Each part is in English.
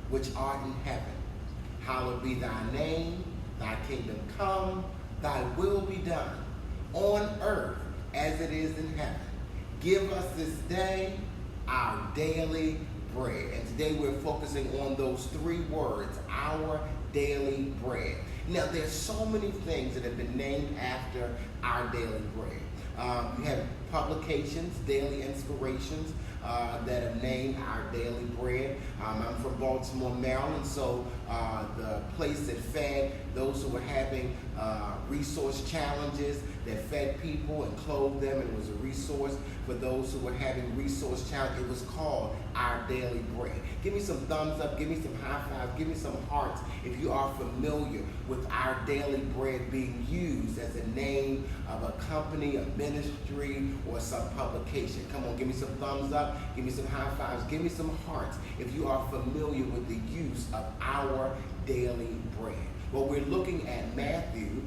which art in heaven. Hallowed be thy name, thy kingdom come, thy will be done, on earth as it is in heaven. Give us this day our daily bread. And today we're focusing on those three words, our daily bread. Now, there's so many things that have been named after our daily bread. We have publications, daily inspirations that have named our daily bread. I'm from Baltimore, Maryland, so the place that fed those who were having resource challenges, that fed people and clothed them, and was a resource for those who were having resource challenges. It was called Our Daily Bread. Give me some thumbs up, give me some high fives, give me some hearts if you are familiar with Our Daily Bread being used as a name of a company, a ministry, or some publication. Come on, give me some thumbs up, give me some high fives, give me some hearts if you are familiar with the use of Our Daily Bread. Well, we're looking at Matthew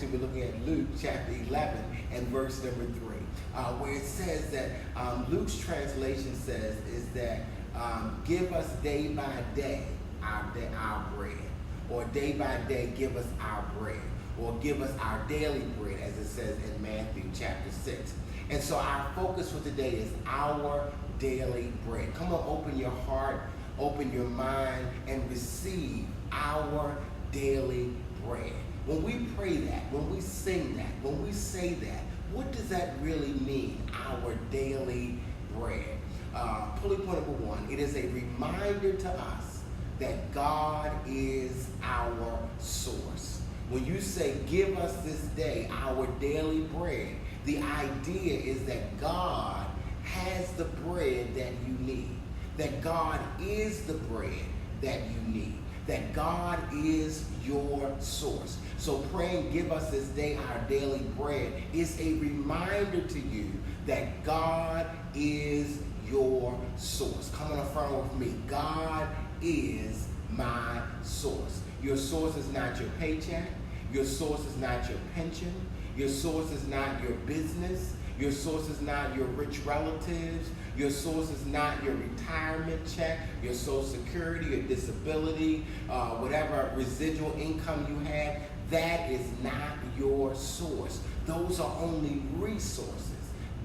we're looking at Luke chapter 11 and verse number 3, where it says that Luke's translation says is that give us day by day our bread, or day by day give us our bread, or give us our daily bread, as it says in Matthew chapter 6. And so our focus for today is our daily bread. Come on, open your heart, open your mind, and receive our daily bread. When we pray that, when we sing that, when we say that, what does that really mean, our daily bread? Pulley point number 1, it is a reminder to us that God is our source. When you say, give us this day our daily bread, the idea is that God has the bread that you need, that God is the bread that you need, that God is your source. So praying, give us this day our daily bread, is a reminder to you that God is your source. Come on, affirm with me. God is my source. Your source is not your paycheck. Your source is not your pension. Your source is not your business. Your source is not your rich relatives. Your source is not your retirement check, your Social Security, your disability, whatever residual income you have. That is not your source. Those are only resources.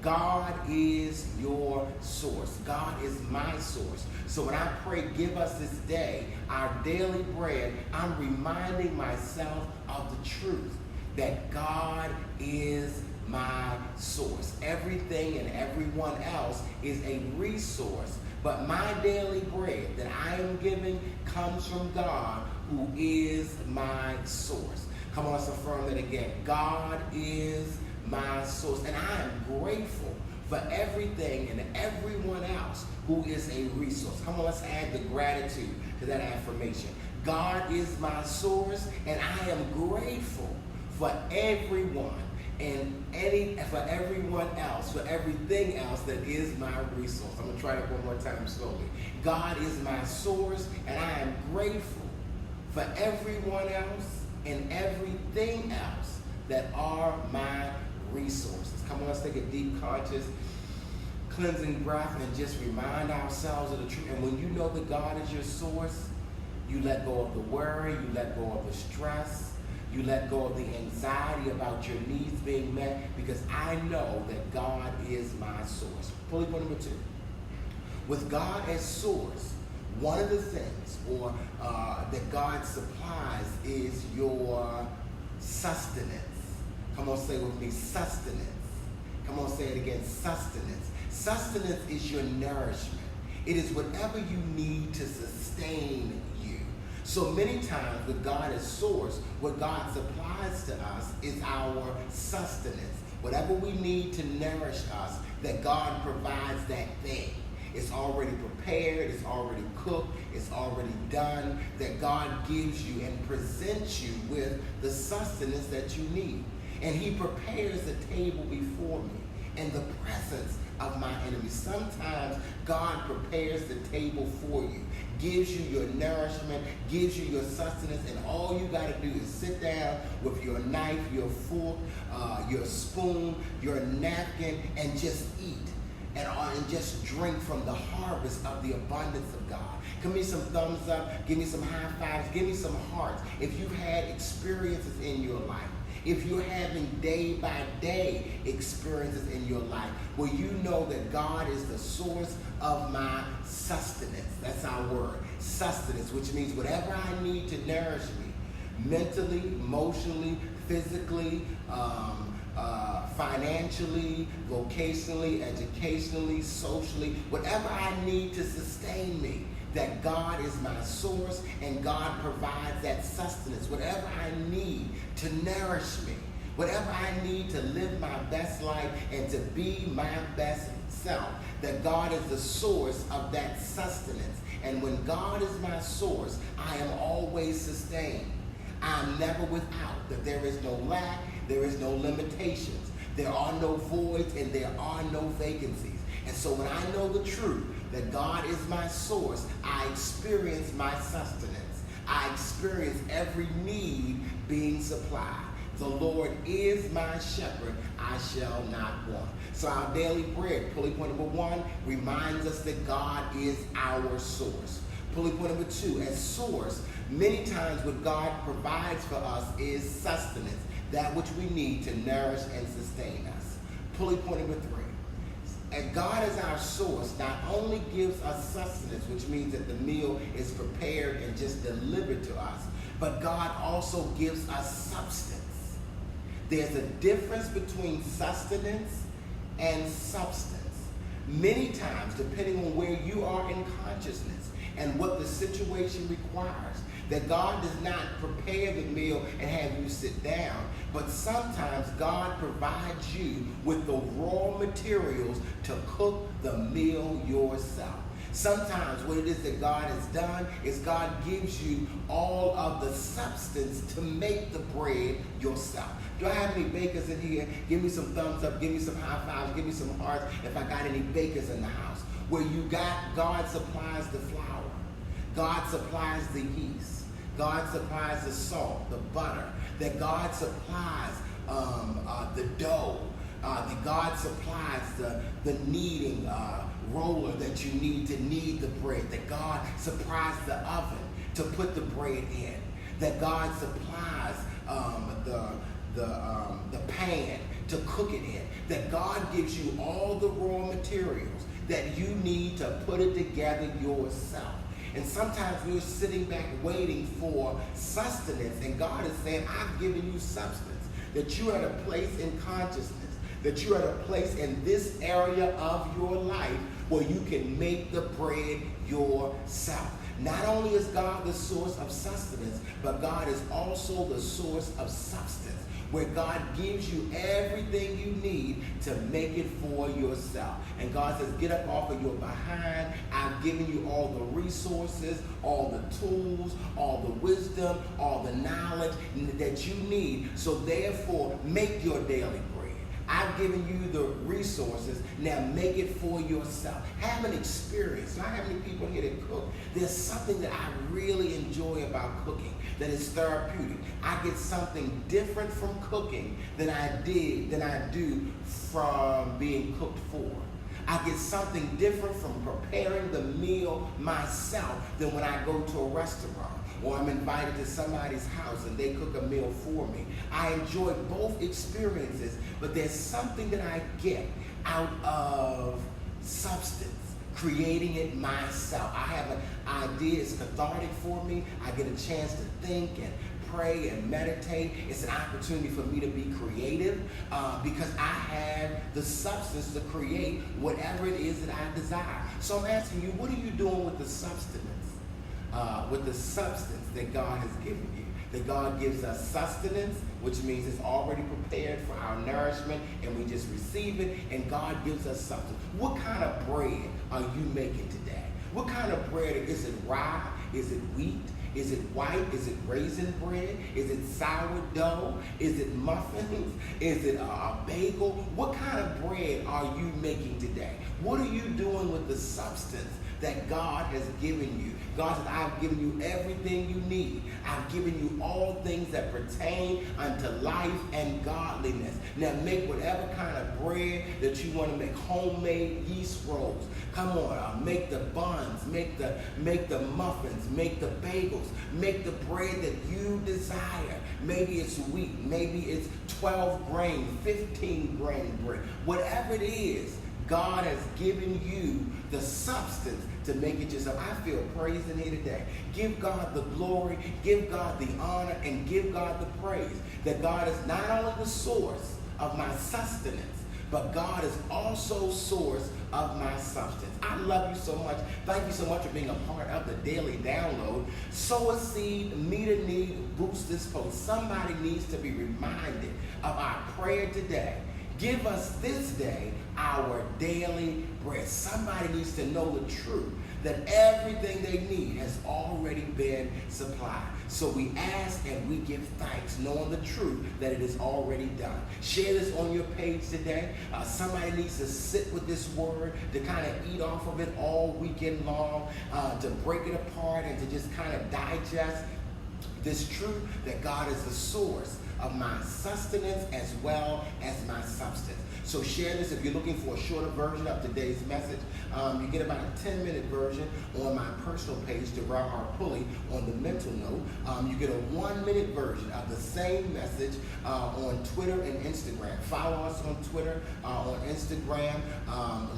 God is your source. God is my source. So when I pray, give us this day our daily bread, I'm reminding myself of the truth that God is my source. Everything and everyone else is a resource, but my daily bread that I am giving comes from God, who is my source. Come on, let's affirm that again. God is my source, and I am grateful for everything and everyone else who is a resource. Come on, let's add the gratitude to that affirmation. God is my source, and I am grateful for everyone and for everyone else, for everything else that is my resource. I'm going to try that one more time slowly. God is my source, and I am grateful for everyone else and everything else that are my resources. Come on, let's take a deep, conscious, cleansing breath and just remind ourselves of the truth. And when you know that God is your source, you let go of the worry, you let go of the stress, you let go of the anxiety about your needs being met, because I know that God is my source. Pulley point number 2. With God as source, one of the things that God supplies is your sustenance. Come on, say it with me, sustenance. Come on, say it again, sustenance. Sustenance is your nourishment. It is whatever you need to sustain you. So many times with God as source, what God supplies to us is our sustenance. Whatever we need to nourish us, that God provides that thing. It's already prepared, it's already cooked, it's already done, that God gives you and presents you with the sustenance that you need. And he prepares the table before me in the presence of my enemies. Sometimes God prepares the table for you, gives you your nourishment, gives you your sustenance, and all you got to do is sit down with your knife, your fork, your spoon, your napkin, and just eat. and just drink from the harvest of the abundance of God. Give me some thumbs up, give me some high fives, give me some hearts. If you've had experiences in your life, if you're having day by day experiences in your life where you know that God is the source of my sustenance, that's our word, sustenance, which means whatever I need to nourish me, mentally, emotionally, physically, financially, vocationally, educationally, socially, whatever I need to sustain me, that God is my source and God provides that sustenance. Whatever I need to nourish me, whatever I need to live my best life and to be my best self, that God is the source of that sustenance. And when God is my source, I am always sustained. I'm never without, that there is no lack, there is no limitations, there are no voids, and there are no vacancies. And so when I know the truth that God is my source, I experience my sustenance. I experience every need being supplied. The Lord is my shepherd, I shall not want. So our daily bread, pulley point number 1, reminds us that God is our source. Pulley point number 2, as source, many times what God provides for us is sustenance, that which we need to nourish and sustain us. Pulley point number 3, and God as our source not only gives us sustenance, which means that the meal is prepared and just delivered to us, but God also gives us substance. There's a difference between sustenance and substance. Many times, depending on where you are in consciousness and what the situation requires, that God does not prepare the meal and have you sit down, but sometimes God provides you with the raw materials to cook the meal yourself. Sometimes what it is that God has done is God gives you all of the substance to make the bread yourself. Do I have any bakers in here? Give me some thumbs up, give me some high fives, give me some hearts if I got any bakers in the house. Where you got, God supplies the flour, God supplies the yeast, God supplies the salt, the butter, that God supplies the dough, that God supplies the kneading roller that you need to knead the bread, that God supplies the oven to put the bread in, that God supplies the pan to cook it in, that God gives you all the raw materials that you need to put it together yourself. And sometimes we're sitting back waiting for sustenance, and God is saying, I've given you substance, that you're at a place in consciousness, that you're at a place in this area of your life where you can make the bread yourself. Not only is God the source of sustenance, but God is also the source of substance, where God gives you everything you need to make it for yourself. And God says, get up off of your behind. I've given you all the resources, all the tools, all the wisdom, all the knowledge that you need. So therefore, make your daily bread. I've given you the resources. Now make it for yourself. Have an experience. Not have any people here that cook. There's something that I really enjoy about cooking that is therapeutic. I get something different from cooking than I do from being cooked for. I get something different from preparing the meal myself than when I go to a restaurant or I'm invited to somebody's house and they cook a meal for me. I enjoy both experiences, but there's something that I get out of substance, creating it myself. I have an idea, it's cathartic for me. I get a chance to think and pray and meditate. It's an opportunity for me to be creative because I have the substance to create whatever it is that I desire. So I'm asking you, what are you doing with the substance? With the substance that God has given you. That God gives us sustenance, which means it's already prepared for our nourishment, and we just receive it, and God gives us substance. What kind of bread are you making today? What kind of bread? Is it rye? Is it wheat? Is it white? Is it raisin bread? Is it sourdough? Is it muffins? Is it a bagel? What kind of bread are you making today? What are you doing with the substance that God has given you. God says, I've given you everything you need. I've given you all things that pertain unto life and godliness. Now make whatever kind of bread that you want to make. Homemade yeast rolls. Come on, make the buns, make the muffins, make the bagels, make the bread that you desire. Maybe it's wheat, maybe it's 12 grain, 15 grain bread. Whatever it is, God has given you the substance to make it yourself. I feel praise in here today. Give God the glory, give God the honor, and give God the praise. That God is not only the source of my sustenance, but God is also source of my substance. I love you so much. Thank you so much for being a part of the daily download. Sow a seed, meet a need, boost this post. Somebody needs to be reminded of our prayer today. Give us this day our daily bread. Somebody needs to know the truth that everything they need has already been supplied. So we ask and we give thanks, knowing the truth that it is already done. Share this on your page today. Somebody needs to sit with this word, to kind of eat off of it all weekend long, to break it apart and to just kind of digest this truth that God is the source of my sustenance as well as my substance. So share this. If you're looking for a shorter version of today's message, you get about a 10-minute version on my personal page, De'Rell R. Pulley, on the mental note. You get a 1-minute version of the same message on Twitter and Instagram. Follow us on Twitter, on Instagram,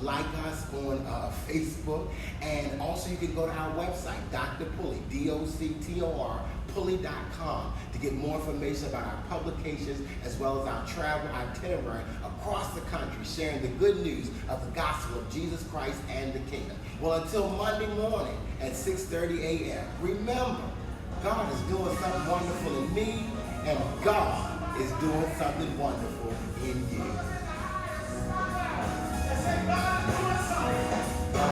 like us on Facebook, and also you can go to our website, Dr. Pulley, DOCTOR, Pulley.com, to get more information about our publications as well as our travel itinerary across the country, sharing the good news of the gospel of Jesus Christ and the kingdom. Well, until Monday morning at 6:30 a.m., remember, God is doing something wonderful in me, and God is doing something wonderful in you.